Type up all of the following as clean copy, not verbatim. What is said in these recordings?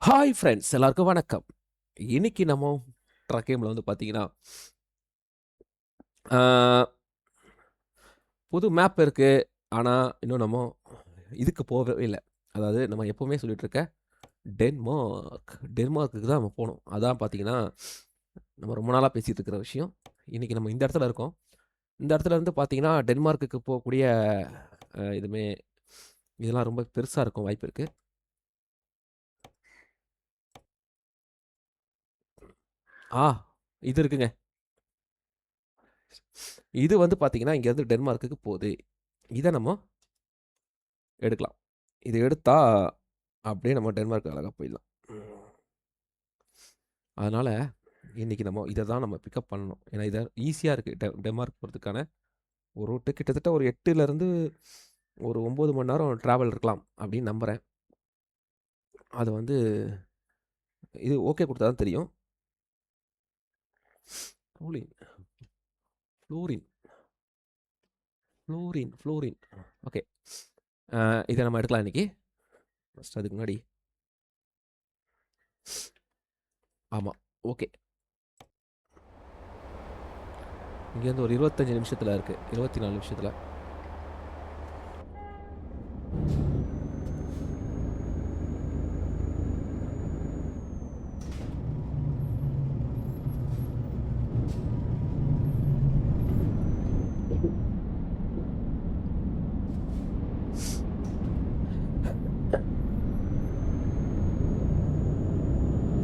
Hi friends எல்லாருக்கும் வணக்கம். இன்னைக்கு நம்ம ட்ரக் கேம்ல பார்த்தீங்கன்னா, ஆ புது மேப் இருக்கு. ஆனா, இன்னும் நம்ம இதுக்கு போகவே இல்ல. அதாவது நம்ம எப்பவுமே சொல்லிட்டு இருக்க டென்மார்க். டென்மார்க்குக்கு தான் நம்ம போணும். அதான் பார்த்தீங்கன்னா, நம்ம ரொம்ப நாளா பேசிட்டு இருக்கிற விஷயம். இன்னைக்கு நம்ம இந்த இடத்துல இருக்கோம். இந்த இடத்துல இருந்து பார்த்தீங்கன்னா, டென்மார்க்குக்கு போகக்கூடிய இதுமே இதெல்லாம் ரொம்ப பெருசா இருக்கும் வாய்ப்பு இருக்கு. ஆ இது இருக்குங்க. இது பார்த்தீங்கன்னா, இங்கேருந்து டென்மார்க்குக்கு போது. இத நம்ம எடுக்கலாம். இத எடுத்தா, அப்படியே நம்ம டென்மார்க் அழகா போயிடலாம். அதனால, இன்னைக்கு நம்ம இத தான் நம்ம பிக்கப் பண்ணணும். ஏன்னா, இது ஈஸியா இருக்கு. டென்மார்க் போறதுக்கான ஒரு ரூட்டு கிட்டத்தட்ட ஒரு 8லருந்து ஒரு 9 மணி நேரம் டிராவல் இருக்கலாம் அப்படின்னு நம்புறேன். அது இது ஓகே குடுத்தா தான் தெரியும். Fluorine, fluorine, fluorine. ஓகே. இத நம்ம எடுக்கலாம் இன்னைக்கு. ஃபர்ஸ்ட் அதுக்கு முன்னாடி ஆமா. ஓகே. இங்கேருந்து ஒரு 25 நிமிஷத்துல இருக்கு. 24 நிமிஷத்துல.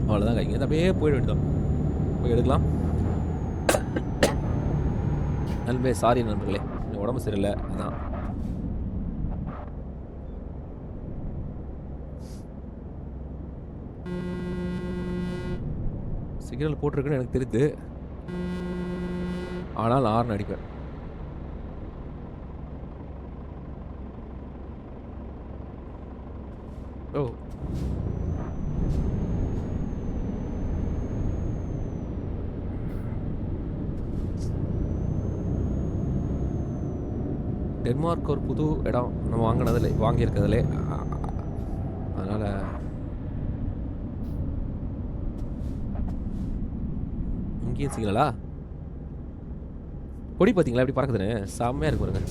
அவ்வளோதாங்க. இங்கேருந்து அப்படியே போயிட வேண்டியதுதான். போய் எடுக்கலாம். நண்பே சாரி நண்பர்களே. கொஞ்சம் உடம்பு சரியில்ல. அதான். சிக்னல் போட்டிருக்குன்னு எனக்கு தெரியுது. ஆனால் ஹார்ன் அடிப்பேன். ஓ! டென்மார்க் ஒரு புது இடம். நம்ம வாங்கியிருக்கிறதுலே. அதனால இங்கேயும் சிக்னலா? கொடி பார்த்தீங்களா எப்படி பறக்குதுன்னு? செம்மையா இருக்கு பாருங்க.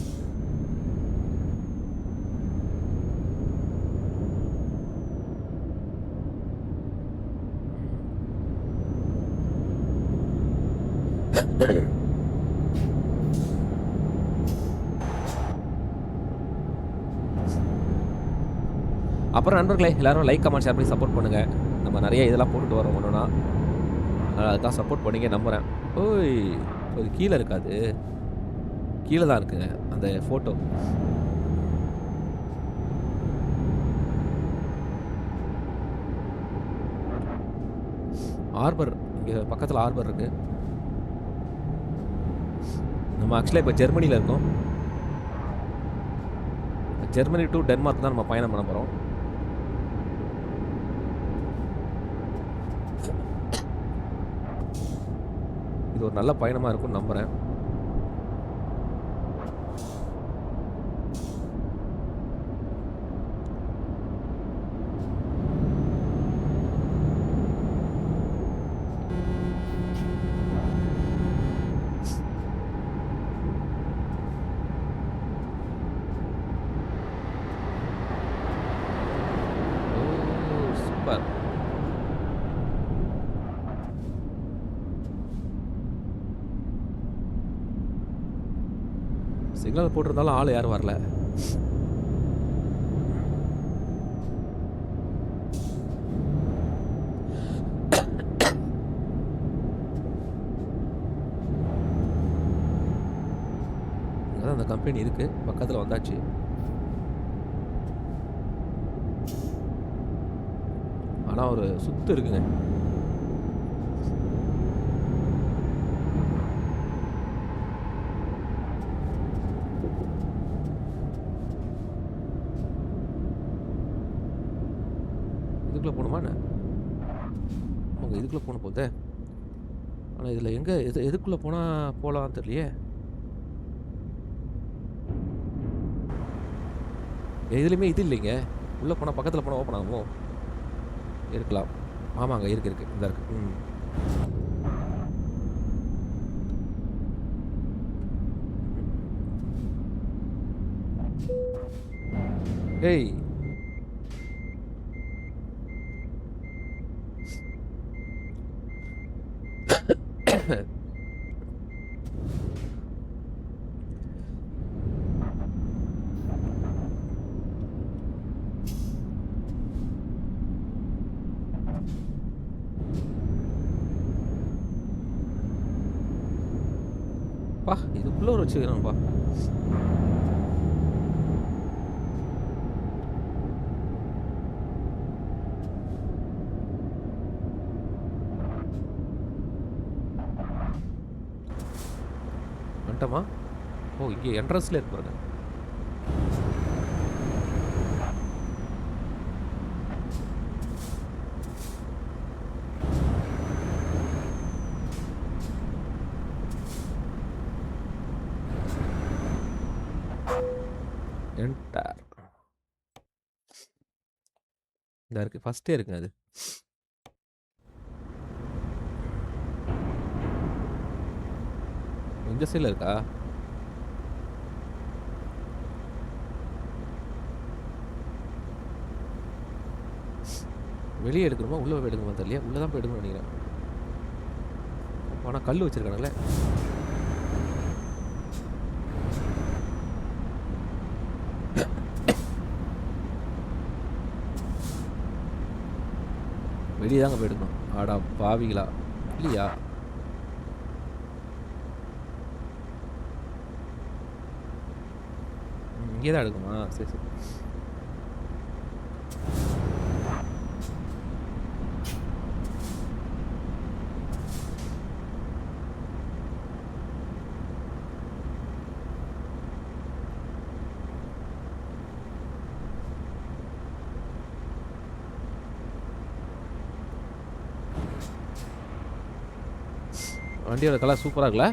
அப்புறம் நண்பர்களே எல்லாரும் லைக், கமெண்ட், ஷேர் பண்ணி சப்போர்ட் பண்ணுங்க. நம்ம நிறைய இதெல்லாம் போட்டுட்டு வரோம் ஒன்னொன்னா. அதனால அதுதான் சப்போர்ட் பண்ணீங்க நம்புறேன். ஓய்! அது கீழே இருக்காது. கீழே தான் இருக்குங்க அந்த ஃபோட்டோ. ஹார்பர் இங்கே பக்கத்தில் ஹார்பர் இருக்கு. நம்ம ஆக்சுவலாக இப்போ ஜெர்மனியில் இருக்கோம். ஜெர்மனி டு டென்மார்க் தான் நம்ம பயணம் பண்ண போகிறோம். இது ஒரு நல்ல பயணமாக இருக்கும்னு நம்புகிறேன். சூப்பர். சிக்னல் போட்டிருந்தாலும் ஆள் யாரும் வரல. அதான் அந்த கம்பெனி இருக்கு. பக்கத்தில் வந்தாச்சு. ஆனால் ஒரு சுத்து இருக்குங்க. இதுக்குள்ளே போகணுமா என்ன? அவங்க இதுக்குள்ளே போன போதே. ஆனால் இதில் எதுக்குள்ளே போகலான்னு தெரியலையே. எதுலையுமே இது இல்லைங்க. உள்ளே போனால் பக்கத்தில் போனால் ஓப்பன் ஆகுமோ? இருக்கலாம். ஆமாங்க. இருக்கு. இந்த இருக்கு. ம். ஏய்! அப்பா! இதுக்குள்ள ஒரு வச்சுக்கிறான்ப்பா. வந்துட்டோமா? ஓ! இங்கே என்ட்ரன்ஸ்ல இருக்கு பாருங்க. என்டர். இந்த இருக்கு. ஃபர்ஸ்ட்டே இருக்குங்க அது. இந்த சைடுல இருக்கா? வெளியே எடுக்கணுமா? உள்ள போய் எடுக்கணுமா தெரியலையே. உள்ள தான் போய் எடுக்கணும்னு நினைக்கிறேன். ஆனா கல்லு வச்சிருக்கானுங்களே. வெளியே தாங்க போய் எடுக்கணும். ஆடா பாவிகளா! இல்லையா? இங்கே தான் எடுக்கணுமா? சரி, சரி. வண்டியோட கலர் சூப்பரா இருக்குல்ல?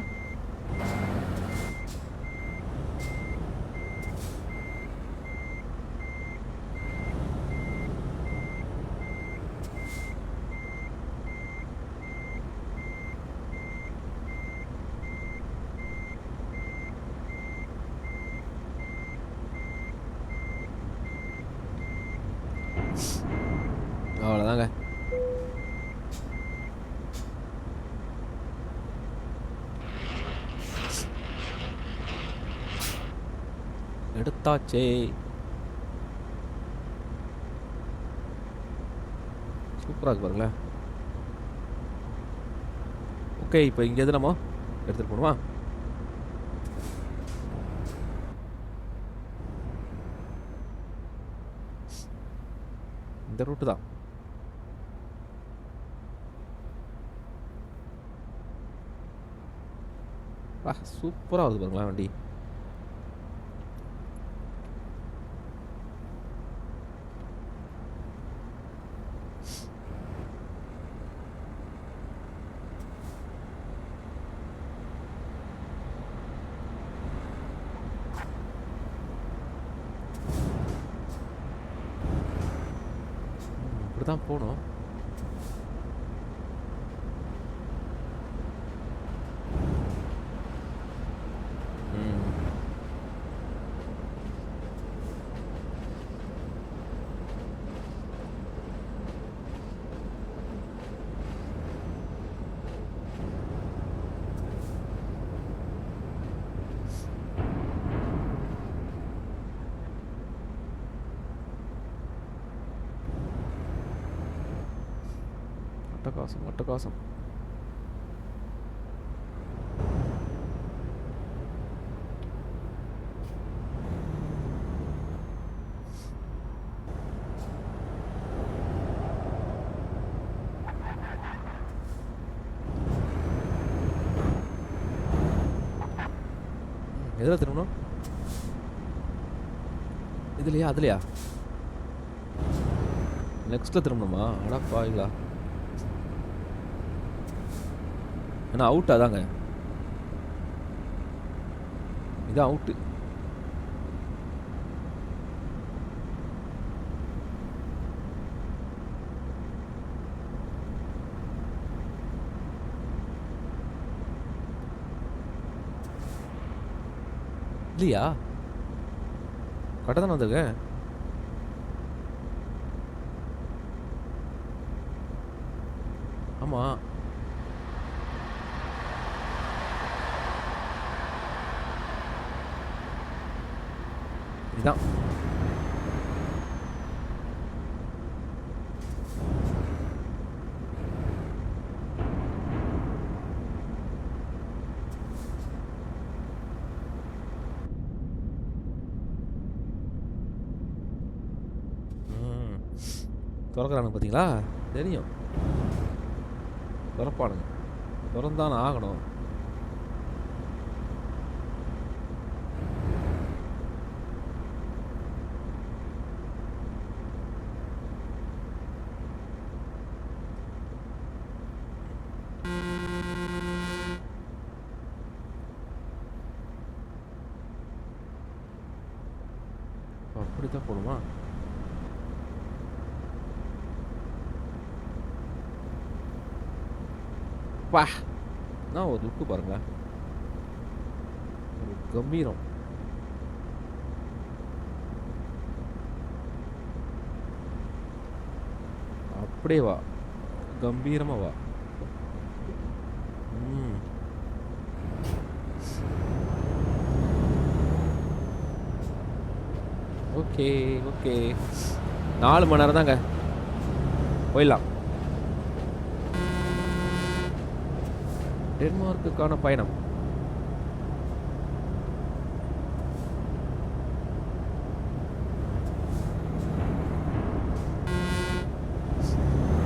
அவ்வளோதாங்க. எடுத்தாச்சே. சூப்பரா இருக்கு பாருங்களேன். ஓகே, இப்போ இங்கேருந்து நம்ம எடுத்துட்டு போகணுமா? இந்த ரூட்டு தான். வா, சூப்பரா வருது பாருங்களேன் வண்டி. இப்படி தான் போகணும். அட்டகாசம், அட்டகாசம். எதில் திரும்பணும்? இதுலையா அதுலையா? நெக்ஸ்ட்டில் திரும்பணுமா? அடா பாவிங்களா! ஏன்னா அவுட் அதாங்க. இதான் அவுட்டு. இல்லையா? கரெக்டாக தானே வந்திருக்கேன்? ஆமாம். இதுதான். திறக்கிறானுங்க பார்த்தீங்களா? தெரியும். திறப்பானுங்க. திறந்தானே ஆகணும். அப்படித்தான் போகணுமா? பா, நான் ஒரு லுக்கு பாருங்க. ஒரு கம்பீரம். அப்படியே வா, கம்பீரமா வா. ஓகே ஓகே, 4 மணி நேரம் தாங்க, போயிடலாம். டென்மார்க்குக்கான பயணம்.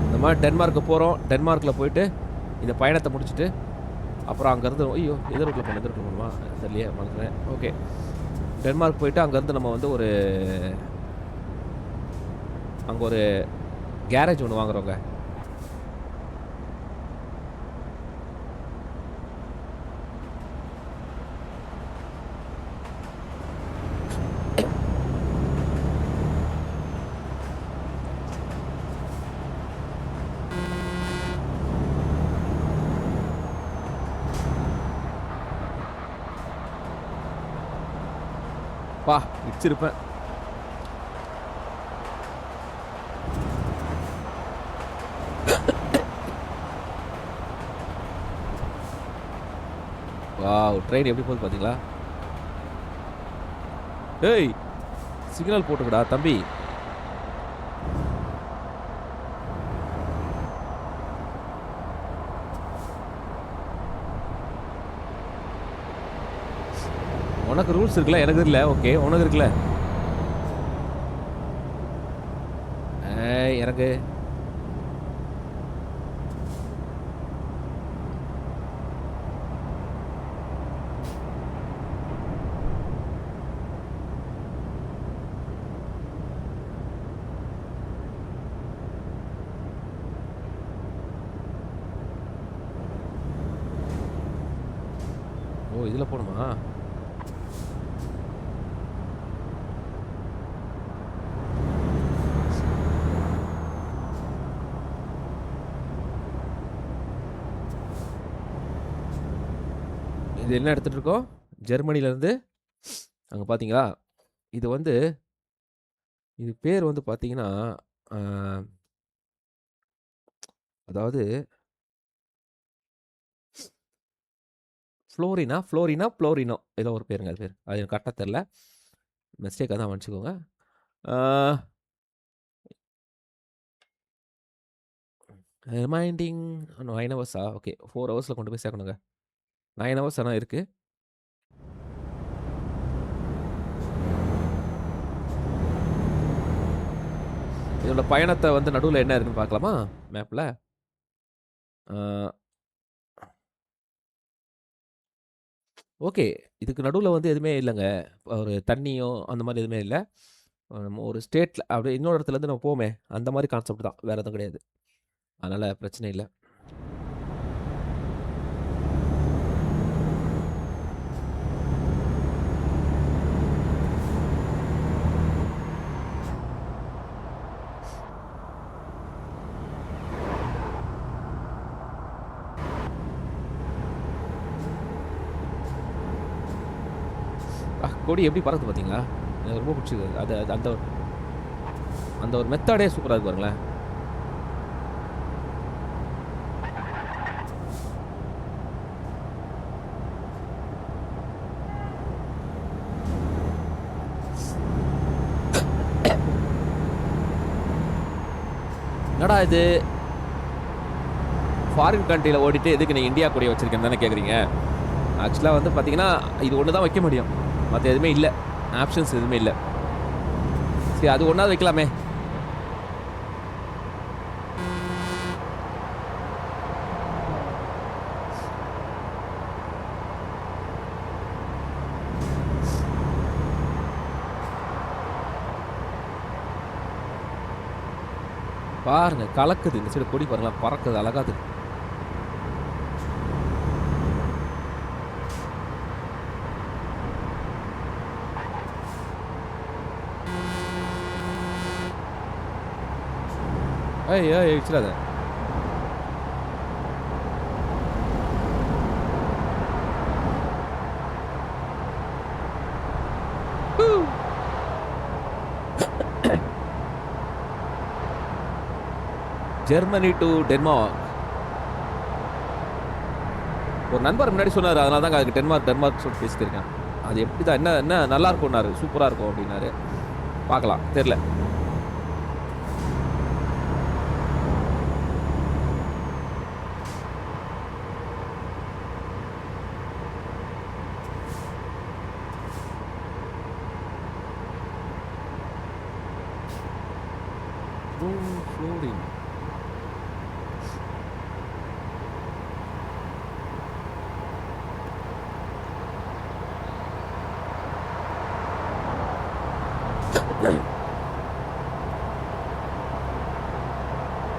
இந்த மாதிரி டென்மார்க்கு போகிறோம். டென்மார்க்கில் போயிட்டு இந்த பயணத்தை முடிச்சுட்டு அப்புறம் அங்கேருந்து, ஐயோ எதிர் ரூட்டில் போகணுமா தெரியலையே, மறந்துட்டேன். ஓகே, டென்மார்க் போயிட்டு அங்கேருந்து நம்ம வந்து அங்கே ஒரு கேரேஜ் ஒன்று வாங்குறோங்க. பா, இடிச்சிருப்பேன். வாவ், ட்ரெயின் எப்படி போகுது பார்த்தீங்களா? ஏய், சிக்னல் போட்டுக்கடா தம்பி. உனக்கு ரூல்ஸ் இருக்குல்ல, எனக்கு இல்லை. ஓகே, உனக்கு இருக்குல்ல. எனக்கு ஓ, இதில் போகணுமா? இது என்ன எடுத்துகிட்டு இருக்கோம்? ஜெர்மனிலேருந்து அங்கே பார்த்தீங்களா? இது வந்து, இது பேர் வந்து பார்த்தீங்கன்னா, அதாவது ஃப்ளோரினோ ஏதோ ஒரு பேருங்க. அது பேர், அது எனக்கு கரெக்டாக தெரில. மிஸ்டேக்காக தான் மன்னிச்சுக்கோங்க. ரிமைண்டிங் 9 ஹவர்ஸா? ஓகே, 4 ஹவர்ஸில் கொண்டு போய் சேர்க்கணுங்க. 9 ஹவர்ஸ் ஆனால் இருக்குது. இதோட பயணத்தை வந்து நடுவில் என்ன இருக்குன்னு பார்க்கலாமா மேப்பில்? ஓகே, இதுக்கு நடுவில் வந்து எதுவுமே இல்லைங்க. ஒரு தண்ணியோ அந்த மாதிரி எதுவுமே இல்லை. நம்ம ஒரு ஸ்டேட்டில் அப்படியே இன்னொரு இடத்துலேருந்து நம்ம போமே, அந்த மாதிரி கான்செப்ட் தான், வேறு எதுவும் கிடையாது. அதனால் பிரச்சனை இல்லை. கொடி எப்படி பறக்குது பார்த்தீங்களா? எனக்கு ரொம்ப பிடிச்சது. அது அது அந்த அந்த ஒரு மெத்தடே சூப்பரா இருக்கு பாருங்களேன். என்னடா இது ஃபாரின் கண்ட்ரியில் ஓடிட்டு எதுக்கு நீ இந்தியா கொடியை வச்சிருக்கேன்னு தானே கேட்குறீங்க. ஆக்சுவலாக வந்து பார்த்தீங்கன்னா இது ஒன்று தான் வைக்க முடியும், மற்ற எதுவுமே இல்லை, ஆப்ஷன்ஸ் எதுவுமே இல்லை. சரி அது ஒன்றாவது வைக்கலாமே. பாருங்க கலக்குது, இந்த சைடு கொடி பாருங்களா பறக்குது, அழகாது. ஏய் ஏய் வச்சிடாத. Germany to Denmark. ஒரு நண்பர் முன்னாடி சொன்னார், அதனால தான் அதுக்கு டென்மார்க் சொல்லி பேசிட்டு இருக்கேன். அது எப்படி தான் என்ன என்ன நல்லா இருக்கும்னாரு, சூப்பராக இருக்கும் அப்படின்னாரு. பார்க்கலாம், தெரில.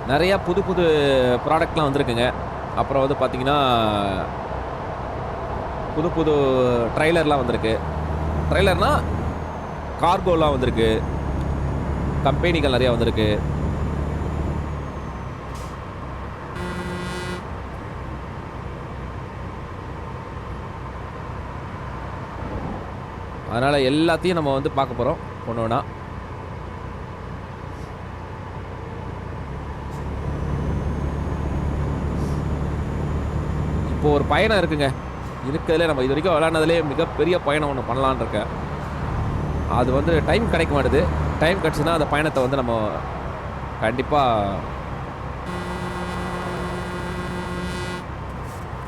நிறையா புது புது ப்ராடக்ட்லாம் வந்திருக்குங்க. அப்புறம் வந்து பார்த்தீங்கன்னா புது புது ட்ரைலர்லாம் வந்திருக்கு. ட்ரைலர்னா கார்கோலாம் வந்திருக்கு, கம்பெனிகள் நிறையா வந்திருக்கு. அதனால் எல்லாத்தையும் நம்ம வந்து பார்க்க போகிறோம் ஒன்று ஒன்றா. இப்போ ஒரு பயணம் இருக்குங்க, இருக்கிறதுலே நம்ம இது வரைக்கும் விளையாடுனதுலேயே மிகப்பெரிய பயணம் ஒன்று பண்ணலான்னு இருக்கேன். அது வந்து டைம் கிடைக்க மாட்டுது. டைம் கிடச்சுன்னா அந்த பயணத்தை வந்து நம்ம கண்டிப்பாக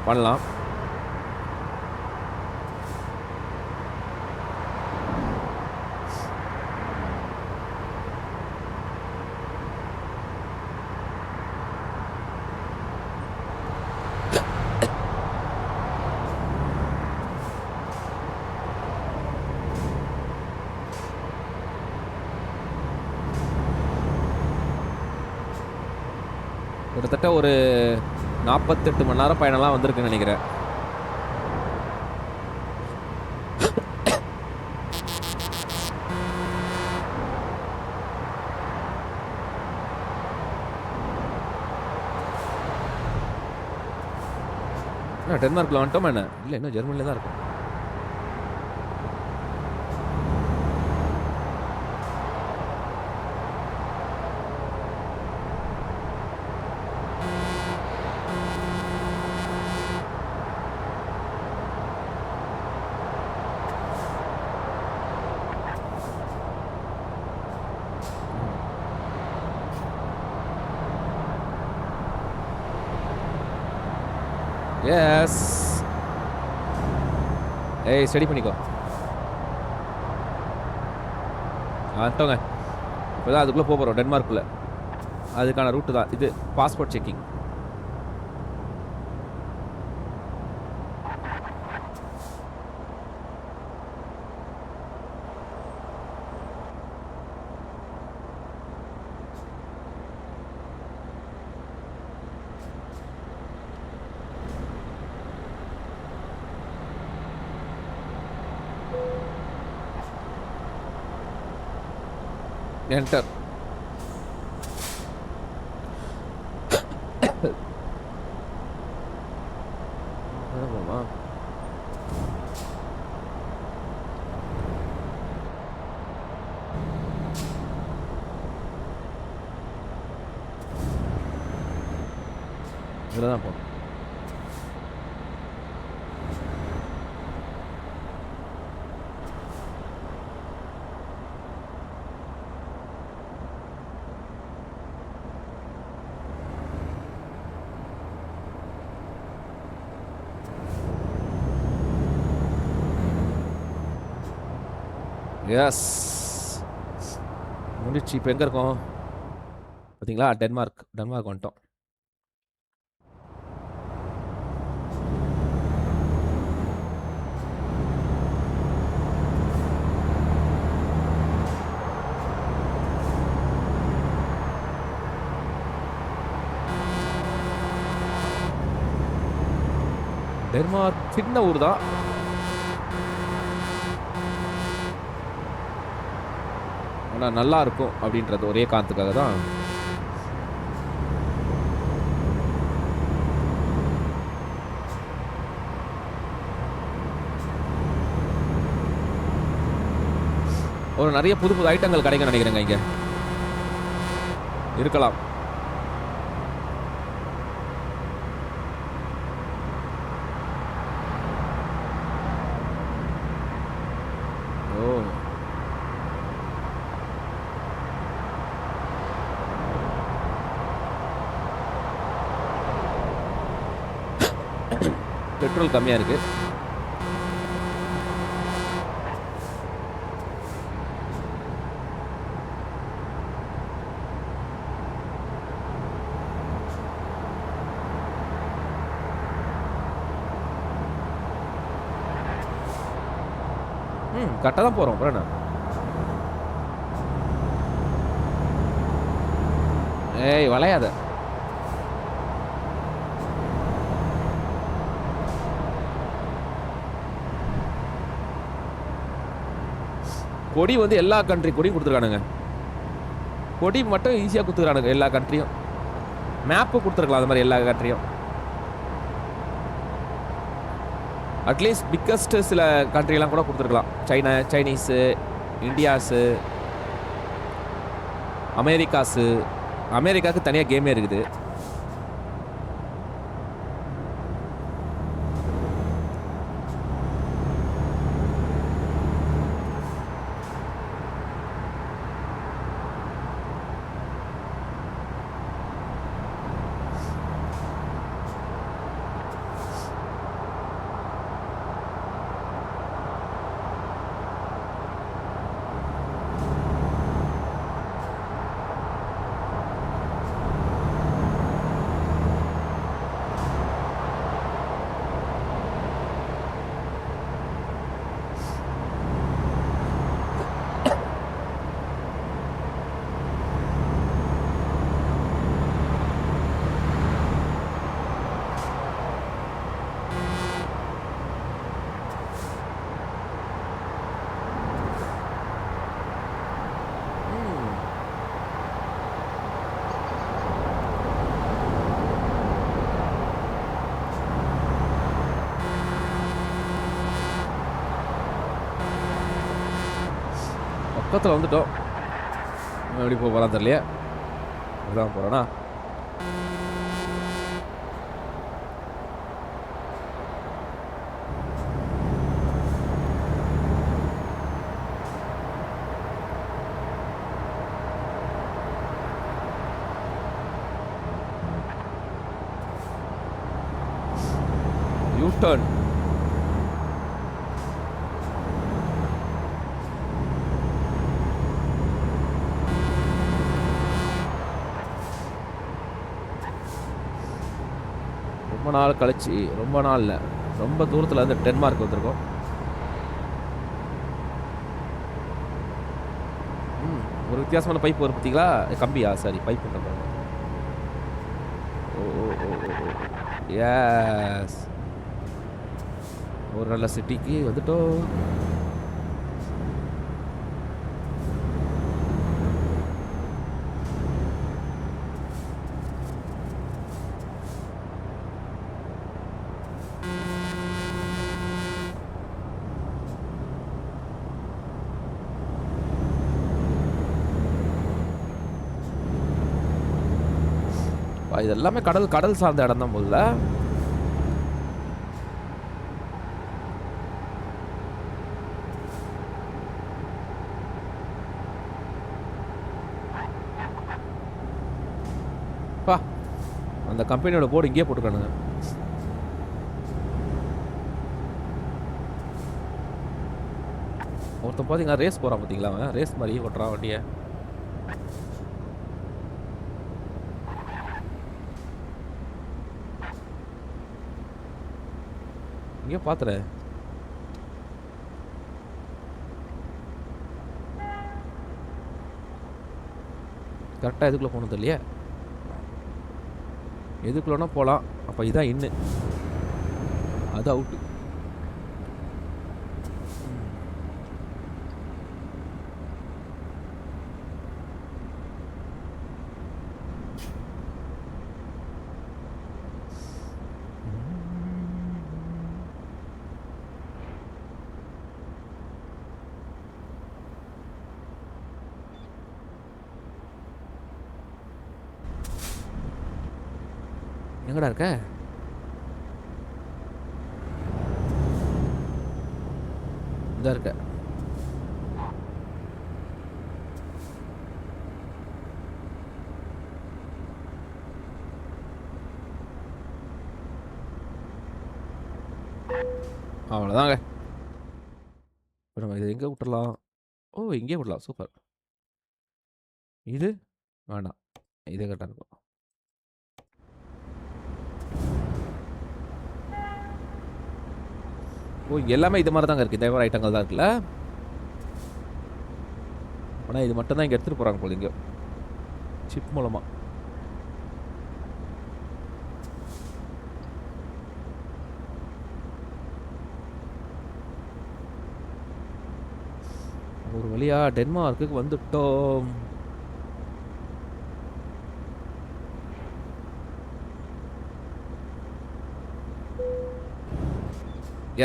பண்ணலாம். கிட்டத்தட்ட ஒரு 48 மணி நேரம் பயணம்லாம் வந்திருக்குன்னு நினைக்கிறேன். டென்மார்க்கில் வந்துட்டோமா என்ன? இல்லை, இன்னும் ஜெர்மனியில் தான் இருக்கும். எஸ். ஏய் ஸ்டடி பண்ணிக்கோ. ஆட்டோங்க, இப்போ தான் அதுக்குள்ளே போகிறோம், டென்மார்க்குள்ளே. அதுக்கான ரூட்டு தான் இது. Passport checking. என்டர். இதில் தான் போகணும். எஸ், முடிச்சு. இப்போ எங்கே இருக்கோம் பார்த்தீங்களா? டென்மார்க் வந்துட்டோம். டென்மார்க் சின்ன ஊர் தான். ஆனால் நல்லா இருக்கும் அப்படின்றது ஒரே காரணத்துக்காக தான். ஒரு நிறைய புது புது ஐட்டங்கள் கிடைக்கும் நினைக்கிறேங்க. இங்கே இருக்கலாம். பெட்ரோல் கம்மியாக இருக்கு. கரெக்டாக தான் போகிறோம். அப்புறம் என்ன? ஏய் வளையாத. கொடி வந்து எல்லா கண்ட்ரி கொடியும் கொடுத்துருக்கானுங்க. கொடி மட்டும் ஈஸியாக கொடுத்துருக்கானுங்க எல்லா கண்ட்ரியும். மேப்பு கொடுத்துருக்கலாம் அது மாதிரி எல்லா கண்ட்ரியும். அட்லீஸ்ட் பிக்கஸ்ட் சில கண்ட்ரிலாம் கூட கொடுத்துருக்கலாம். சைனீஸு, இந்தியாஸு, அமெரிக்காவுக்கு தனியாக கேமே இருக்குது. பக்கத்தில் வந்துட்டோம். எப்படி போகலாம் தெரியலையே. இதுதான் போகிறேன்னா யூ-டர்ன். ரொம்ப நாள் கழிச்சு, ரொம்ப நாள் இல்லை, ரொம்ப தூரத்தில் வந்து டென்மார்க் வந்திருக்கோம். ஒரு வித்தியாசமான பைப் வரும் பார்த்தீங்களா? கம்பியா? Sorry, pipe. எஸ், ஒரு நல்ல சிட்டிக்கு வந்துட்டோம். இது எல்லாமே கடல் கடல் சார்ந்த இடம் தான் போல. பா அந்த கம்பெனியோட போர்டு இங்கேயே போட்டுக்கானுங்க. ஒருத்தன் பார்த்தீங்கன்னா ரேஸ் போகிறான் பார்த்தீங்களா, அவன் ரேஸ் மாதிரி ஓட்டுறான் வண்டியை. இங்கே பார்த்துறேன். கரெக்டாக எதுக்குள்ளே போகணும் தெரியலையே. எதுக்குள்ளனா போகலாம். அப்போ இதான் இன்னு, அது அவுட்டு. எங்கடா இருக்க? இதா இருக்க. அவ்வளோதாங்க. இப்போ நம்ம இதை எங்கே விட்டுறலாம்? ஓ, இங்கே விடலாம். சூப்பர். இது வேண்டாம், இதே கரெக்டாக இருக்கும். ஓ, இங்கே எல்லாமே இது மாதிரி தாங்க இருக்குது. இதே மாதிரி ஐட்டங்கள் தான் இருக்குல்ல. ஆனால் இது மட்டும் தான் இங்கே எடுத்துகிட்டு போகிறாங்க போல இங்கே சிப் மூலமாக. ஒரு வழியா டென்மார்க்குக்கு வந்துட்டோம்.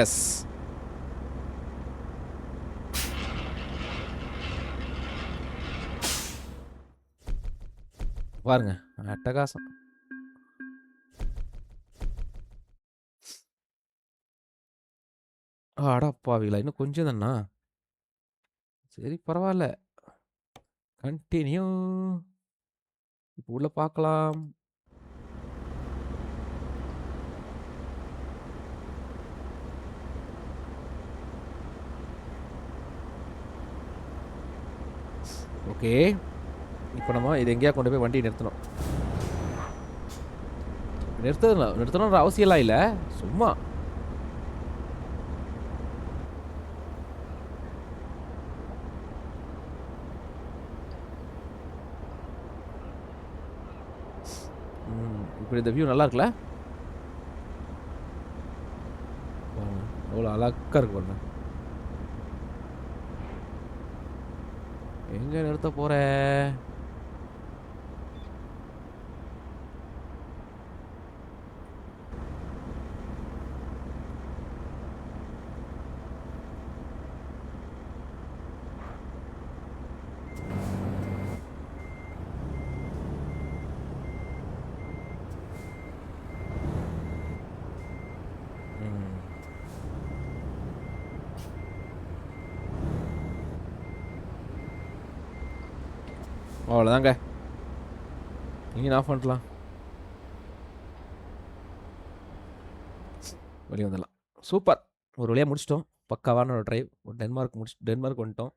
எஸ், பாருங்க அட்டகாசம். அடப்பாவிங்களா, இன்னும் கொஞ்சம் தானா? சரி பரவாயில்ல, கண்டினியூ. இப்போ உள்ள பார்க்கலாம். ஓகே, இப்போ நம்ம இது எங்கேயா கொண்டு போய் வண்டி நிறுத்தணும். நிறுத்தணுன்ற அவசியம்லாம் இல்லை, சும்மா. இப்படி இந்த வியூ நல்லா இருக்குல்ல. அவ்வளோ அழகா இருக்கு பாருங்க. எங்க நிறுத்த போற? அவ்வளோதாங்க, நீங்கள் ஆஃப் பண்ணலாம், வெளியே வந்துடலாம். சூப்பர், ஒரு வழியாக முடிச்சிட்டோம். பக்காவான ஒரு ட்ரைவ். டென்மார்க் வந்துட்டோம்.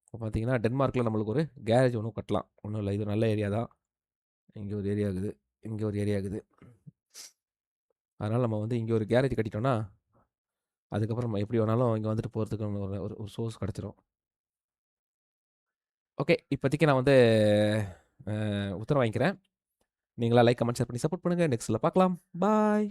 இப்போ பார்த்தீங்கன்னா டென்மார்க்கில் நம்மளுக்கு ஒரு கேரேஜ் ஒன்றும் கட்டலாம். ஒன்றும் இல்லை, இது நல்ல ஏரியா தான். இங்கே ஒரு ஏரியா இருக்குது, இங்கே ஒரு ஏரியா இருக்குது. அதனால் நம்ம வந்து இங்கே ஒரு கேரேஜ் கட்டிட்டோன்னா அதுக்கப்புறம் நம்ம எப்படி வேணாலும் இங்கே வந்துட்டு போகிறதுக்கு ஒரு சோர்ஸ் கிடச்சிரும். ஓகே, இப்போதைக்கு நான் வந்து உத்தரவு வாங்கிக்கிறேன். நீங்களா லைக் கமெண்ட் ஷேர் பண்ணி சப்போர்ட் பண்ணுங்கள். நெக்ஸ்ட்டில் பார்க்கலாம். பாய்.